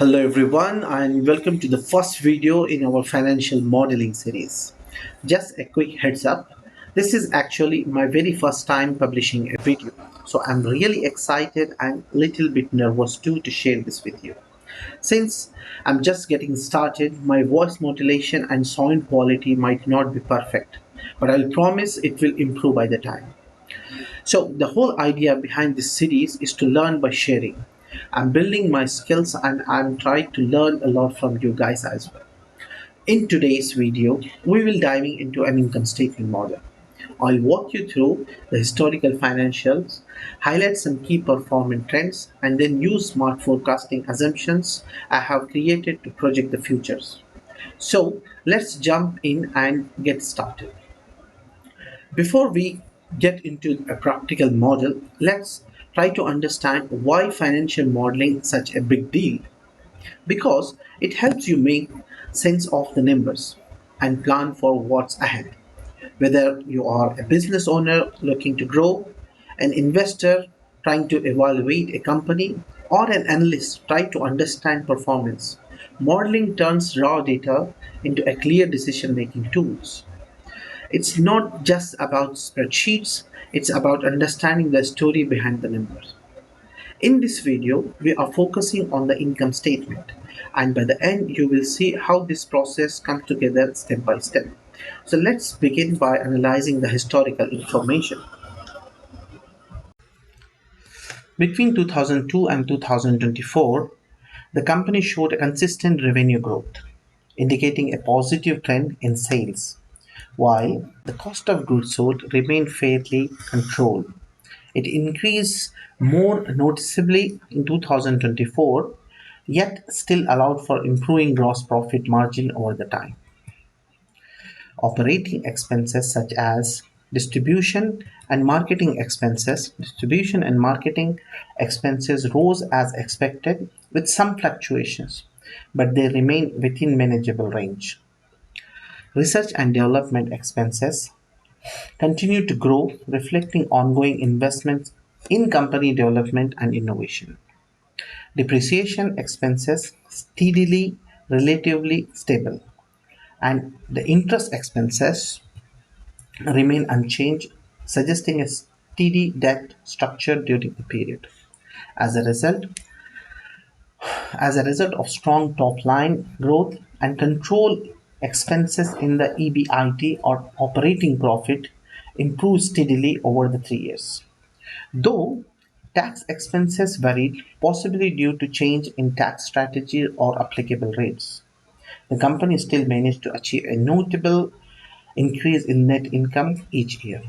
Hello everyone and welcome to the first video in our financial modeling series. Just a quick heads up, this is actually my very first time publishing a video. So I'm really excited and a little bit nervous too to share this with you. Since I'm just getting started, my voice modulation and sound quality might not be perfect, but I'll promise it will improve by the time. So, the whole idea behind this series is to learn by sharing. I'm building my skills and I'm trying to learn a lot from you guys as well. In today's video, we will diving into an income statement model. I'll walk you through the historical financials, highlight some key performance trends, and then use smart forecasting assumptions I have created to project the futures. So let's jump in and get started. Before we get into a practical model, let's try to understand why financial modeling is such a big deal. Because it helps you make sense of the numbers and plan for what's ahead. Whether you are a business owner looking to grow, an investor trying to evaluate a company, or an analyst trying to understand performance, modeling turns raw data into a clear decision making tools. It's not just about spreadsheets, it's about understanding the story behind the numbers. In this video, we are focusing on the income statement, and by the end, you will see how this process comes together step by step. So, let's begin by analyzing the historical information. Between 2002 and 2024, the company showed a consistent revenue growth, indicating a positive trend in sales, while the cost of goods sold remained fairly controlled. It increased more noticeably in 2024, yet still allowed for improving gross profit margin over the time. Operating expenses such as distribution and marketing expenses rose as expected with some fluctuations, but they remain within manageable range. Research and development expenses continue to grow, reflecting ongoing investments in company development and innovation. Depreciation expenses steadily relatively stable, and the interest expenses remain unchanged, suggesting a steady debt structure during the period. As a result, as a result of strong top line growth and control, expenses in the EBIT or operating profit improved steadily over the 3 years. Though tax expenses varied, possibly due to change in tax strategy or applicable rates, the company still managed to achieve a notable increase in net income each year.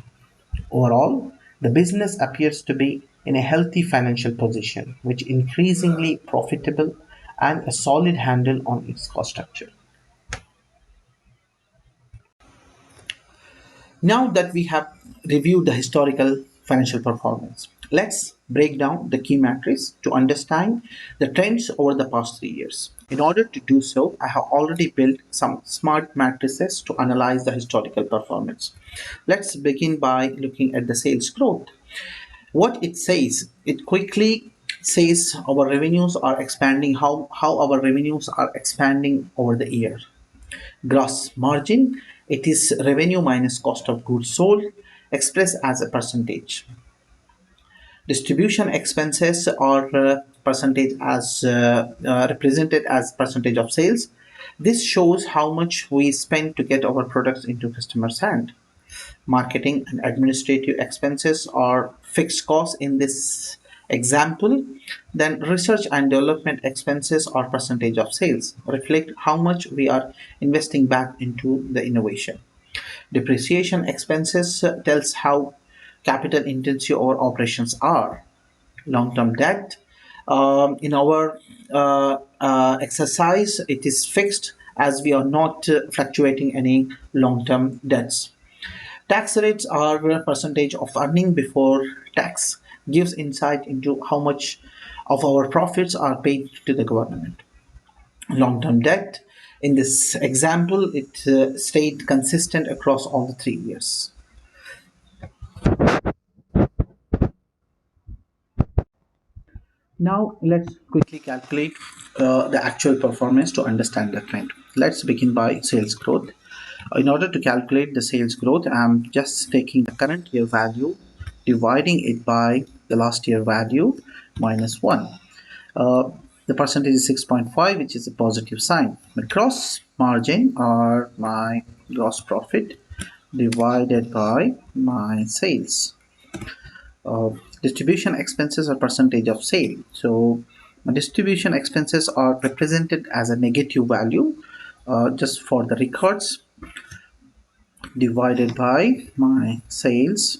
Overall, the business appears to be in a healthy financial position, which increasingly profitable and a solid handle on its cost structure. Now that we have reviewed the historical financial performance, let's break down the key metrics to understand the trends over the past 3 years. In order to do so, I have already built some smart matrices to analyze the historical performance. Let's begin by looking at the sales growth. What it says, it quickly says our revenues are expanding, how our revenues are expanding over the year. Gross margin, it is revenue minus cost of goods sold expressed as a percentage. Distribution expenses are percentage as represented as percentage of sales. This shows how much we spend to get our products into customers' hand. Marketing and administrative expenses are fixed costs in this example. Then research and development expenses are percentage of sales, reflect how much we are investing back into the innovation. Depreciation expenses tells how capital intensive our operations are. Long-term debt, in our exercise, it is fixed as we are not fluctuating any long-term debts. Tax rates are a percentage of earning before tax, gives insight into how much of our profits are paid to the government. Long-term debt, in this example, it stayed consistent across all the 3 years. Now let's quickly calculate the actual performance to understand the trend. Let's begin by sales growth. In order to calculate the sales growth, I'm just taking the current year value, dividing it by the last year value minus 1. Uh, the percentage is 6.5, which is a positive sign. My gross margin or my gross profit divided by my sales. uh, Distribution expenses are percentage of sale. So distribution expenses are represented as a negative value, just for the records, divided by my sales.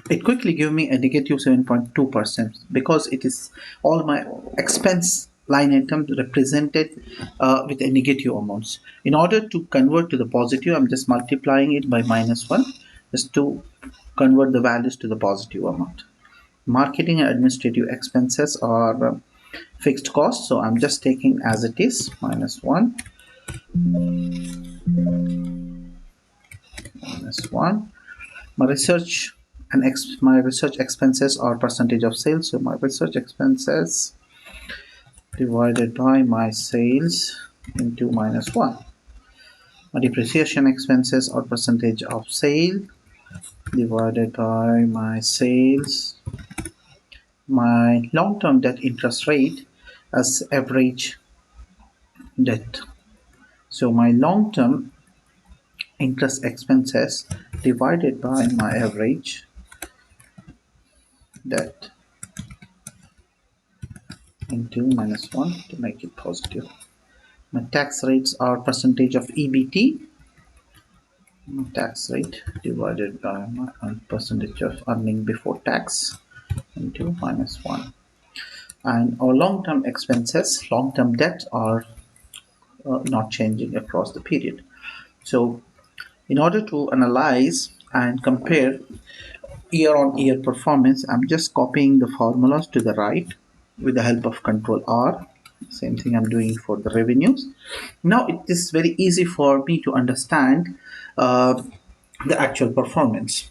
It quickly gave me a negative 7.2% because it is all my expense line item represented with a negative amounts. In order to convert to the positive, I'm just multiplying it by minus 1 just to convert the values to the positive amount. Marketing and administrative expenses are fixed costs, so I'm just taking as it is minus 1 minus 1. My research my research expenses are percentage of sales, so my research expenses divided by my sales into minus 1. My depreciation expenses are percentage of sale divided by my sales. My long-term debt interest rate as average debt. So my long-term interest expenses divided by my average debt into minus 1 to make it positive. My tax rates are percentage of EBT. My tax rate divided by my percentage of earning before tax into minus 1. And our long-term expenses, long-term debt are not changing across the period. So in order to analyze and compare year on year performance, I'm just copying the formulas to the right with the help of control R. Same thing I'm doing for the revenues. Now it is very easy for me to understand uh, the actual performance.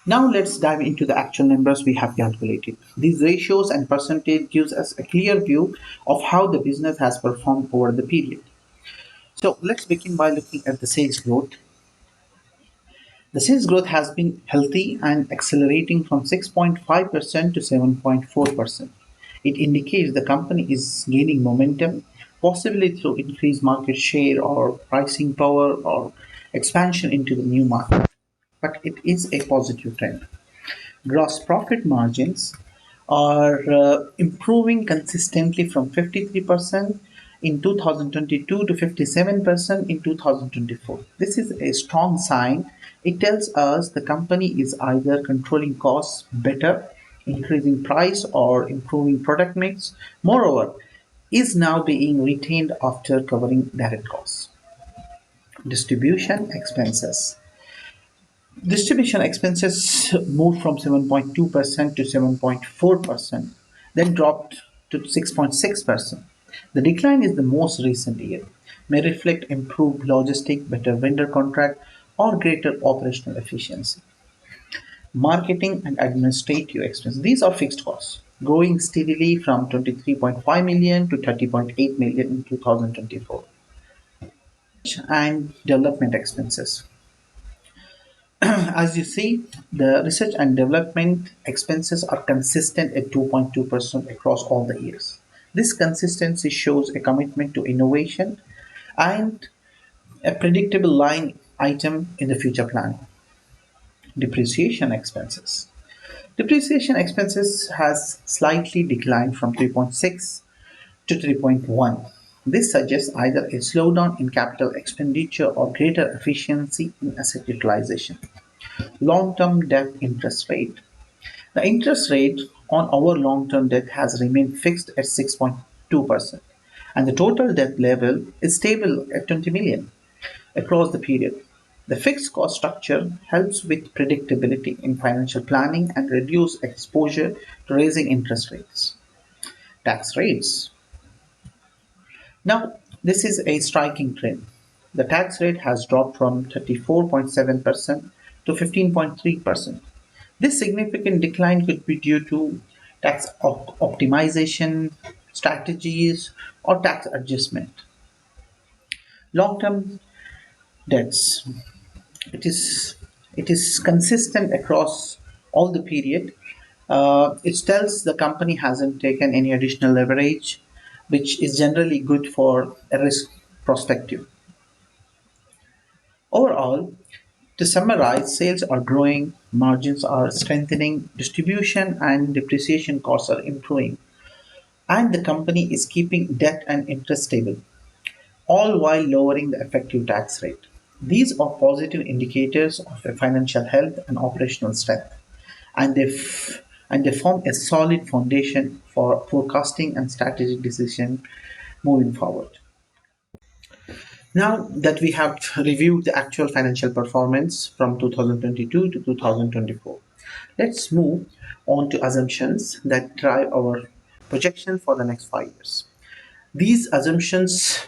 Now let's dive into the actual numbers we have calculated. These ratios and percentage gives us a clear view of how the business has performed over the period. So let's begin by looking at the sales growth. The sales growth has been healthy and accelerating from 6.5% to 7.4%. It indicates the company is gaining momentum, possibly through increased market share or pricing power or expansion into the new market. But it is a positive trend. Gross profit margins are improving consistently from 53% in 2022 to 57% in 2024. This is a strong sign. It tells us the company is either controlling costs better, increasing price, or improving product mix. Moreover, is now being retained after covering direct costs. Distribution expenses. Distribution expenses moved from 7.2% to 7.4%, then dropped to 6.6%. The decline is the most recent year, may reflect improved logistic, better vendor contract, or greater operational efficiency. Marketing and administrative expenses. These are fixed costs, growing steadily from 23.5 million to 30.8 million in 2024. And development expenses. As you see, the research and development expenses are consistent at 2.2% across all the years. This consistency shows a commitment to innovation and a predictable line item in the future planning. Depreciation expenses. Depreciation expenses has slightly declined from 3.6 to 3.1. This suggests either a slowdown in capital expenditure or greater efficiency in asset utilization. Long-term debt interest rate. The interest rate on our long-term debt has remained fixed at 6.2%, and the total debt level is stable at 20 million across the period. The fixed cost structure helps with predictability in financial planning and reduce exposure to raising interest rates. Tax rates. Now, this is a striking trend. The tax rate has dropped from 34.7% to 15.3%. This significant decline could be due to optimization strategies, or tax adjustment. Long term debts. It is it is consistent across all the period. It tells the company hasn't taken any additional leverage, which is generally good for a risk perspective. Overall, to summarize, sales are growing, margins are strengthening, distribution and depreciation costs are improving, and the company is keeping debt and interest stable, all while lowering the effective tax rate. These are positive indicators of a financial health and operational strength, and they form a solid foundation for forecasting and strategic decision moving forward. Now that we have reviewed the actual financial performance from 2022 to 2024, let's move on to assumptions that drive our projection for the next 5 years. These assumptions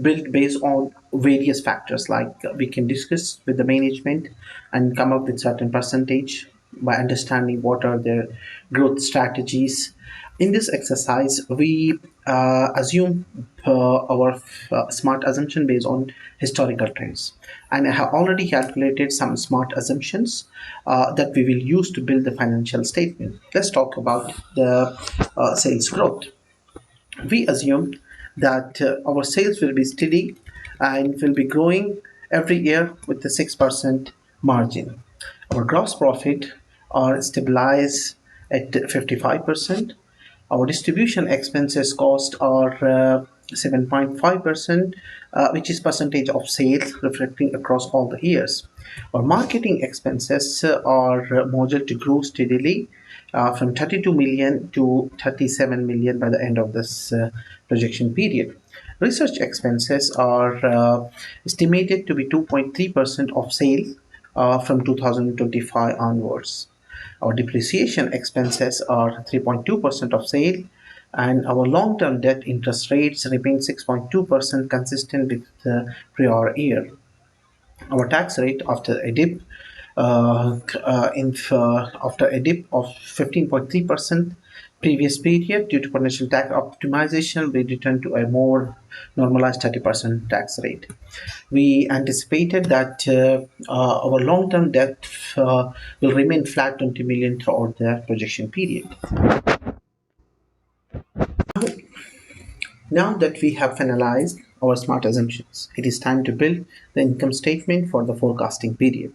built based on various factors, like we can discuss with the management and come up with certain percentage by understanding what are their growth strategies. In this exercise we assume our smart assumption based on historical trends, and I have already calculated some smart assumptions that we will use to build the financial statement. Let's talk about the sales growth. We assume that our sales will be steady and will be growing every year with a 6% margin. Our gross profit are stabilized at 55%. Our distribution expenses cost are 7.5%, which is percentage of sales reflecting across all the years. Our marketing expenses are modeled to grow steadily from 32 million to 37 million by the end of this projection period. Research expenses are estimated to be 2.3% of sales from 2025 onwards. Our depreciation expenses are 3.2% of sale, and our long-term debt interest rates remain 6.2% consistent with the prior year. Our tax rate after a dip after a dip of 15.3% previous period due to potential tax optimization, we returned to a more normalized 30% tax rate. We anticipated that our long-term debt will remain flat 20 million throughout the projection period. Now that we have finalized our smart assumptions, it is time to build the income statement for the forecasting period.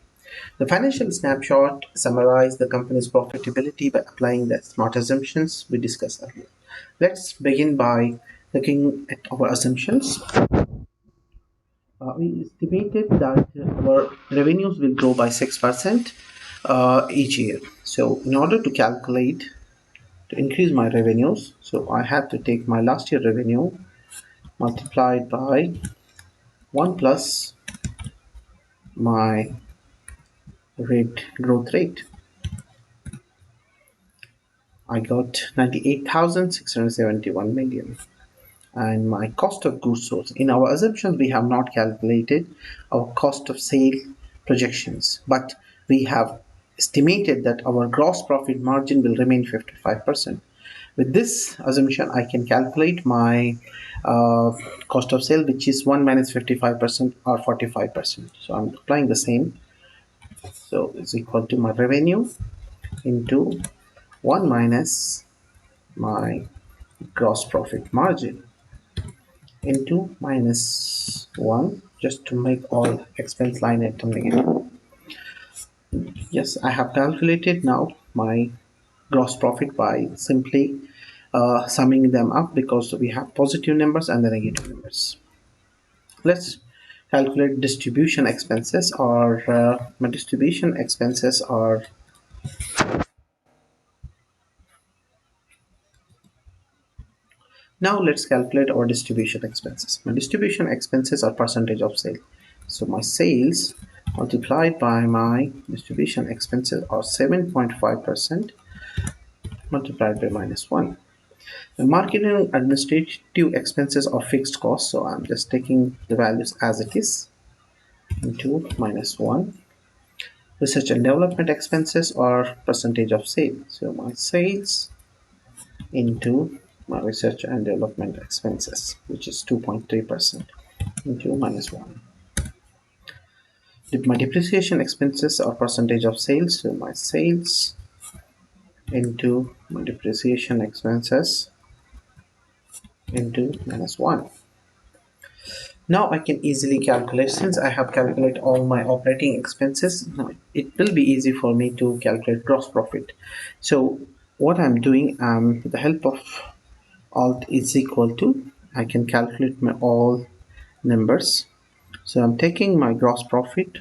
The financial snapshot summarizes the company's profitability by applying the smart assumptions we discussed earlier. Let's begin by looking at our assumptions. We estimated that our revenues will grow by 6% each year. So, in order to calculate to increase my revenues, so I have to take my last year revenue multiplied by 1 plus my growth rate. I got 98,671 million. And my cost of goods sold. In our assumptions, we have not calculated our cost of sale projections, but we have estimated that our gross profit margin will remain 55%. With this assumption, I can calculate my cost of sale, which is 1 minus 55% or 45%. So I'm applying the same. So it's equal to my revenue into 1 minus my gross profit margin into minus 1, just to make all expense line item negative. Yes, I have calculated now my gross profit by simply summing them up, because we have positive numbers and the negative numbers. Let's calculate distribution expenses, or my distribution expenses are now. Let's calculate our distribution expenses. My distribution expenses are percentage of sale. So my sales multiplied by my distribution expenses are 7.5% multiplied by minus 1. The marketing and administrative expenses are fixed costs, so I'm just taking the values as it is into minus 1. Research and development expenses or percentage of sales. So my sales into my research and development expenses, which is 2.3% into minus 1. My depreciation expenses or percentage of sales. So my sales into my depreciation expenses into minus 1. Now I can easily calculate, since I have calculated all my operating expenses, now it will be easy for me to calculate gross profit. So what I'm doing, with the help of alt is equal to, I can calculate my all numbers. So I'm taking my gross profit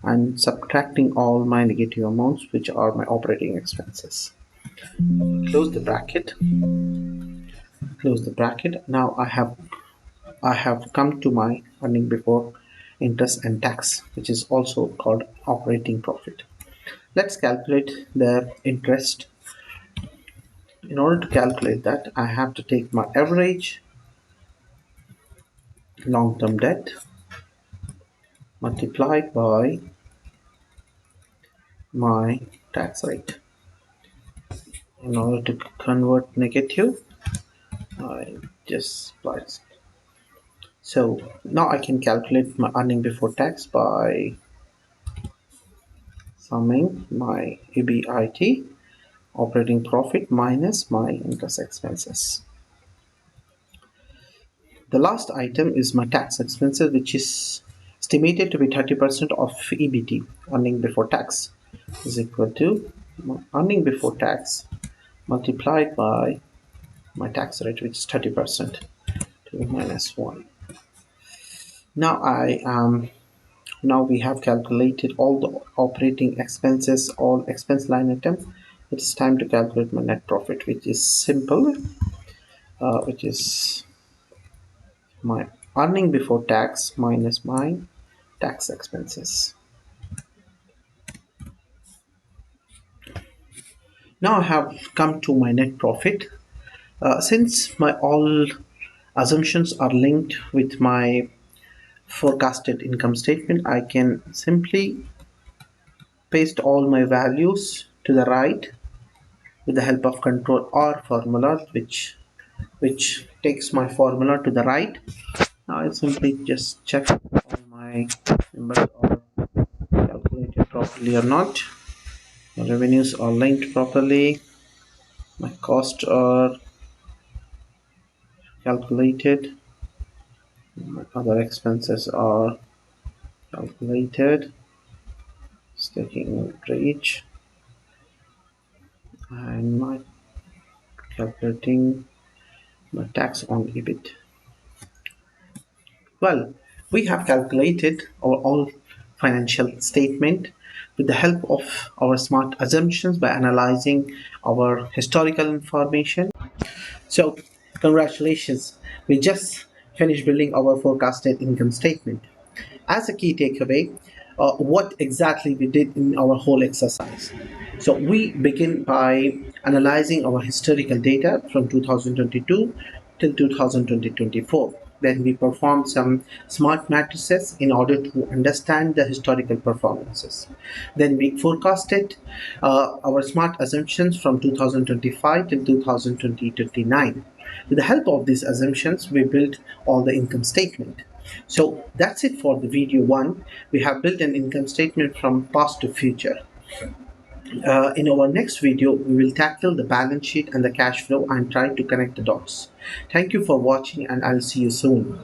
and subtracting all my negative amounts, which are my operating expenses. Close the bracket, close the bracket. Now I have come to my earning before interest and tax, which is also called operating profit. Let's calculate the interest. In order to calculate that, I have to take my average long-term debt multiplied by my tax rate. In order to convert negative, I just plus. So now I can calculate my earning before tax by summing my EBIT, operating profit, minus my interest expenses. The last item is my tax expenses, which is estimated to be 30% of EBT, earning before tax, is equal to my earning before tax multiplied by my tax rate, which is 30% to minus 1. Now now we have calculated all the operating expenses, all expense line item. It is time to calculate my net profit, which is simple, which is my earning before tax minus my tax expenses. Now I have come to my net profit. Since my all assumptions are linked with my forecasted income statement, I can simply paste all my values to the right with the help of control R formula, which takes my formula to the right. Now I simply just check all my numbers are calculated properly or not. My revenues are linked properly. My costs are calculated. My other expenses are calculated. Taking reach and my calculating my tax on EBIT. Well, we have calculated our all financial statement with the help of our smart assumptions by analyzing our historical information. So, congratulations, we just finished building our forecasted income statement. As a key takeaway, what exactly we did in our whole exercise. So we begin by analyzing our historical data from 2022 till 2024. Then we perform some smart matrices in order to understand the historical performances. Then we forecasted our smart assumptions from 2025 till 2029. With the help of these assumptions, we built all the income statement. So that's it for the video one. We have built an income statement from past to future. In our next video, we will tackle the balance sheet and the cash flow and try to connect the dots. Thank you for watching, and I'll see you soon.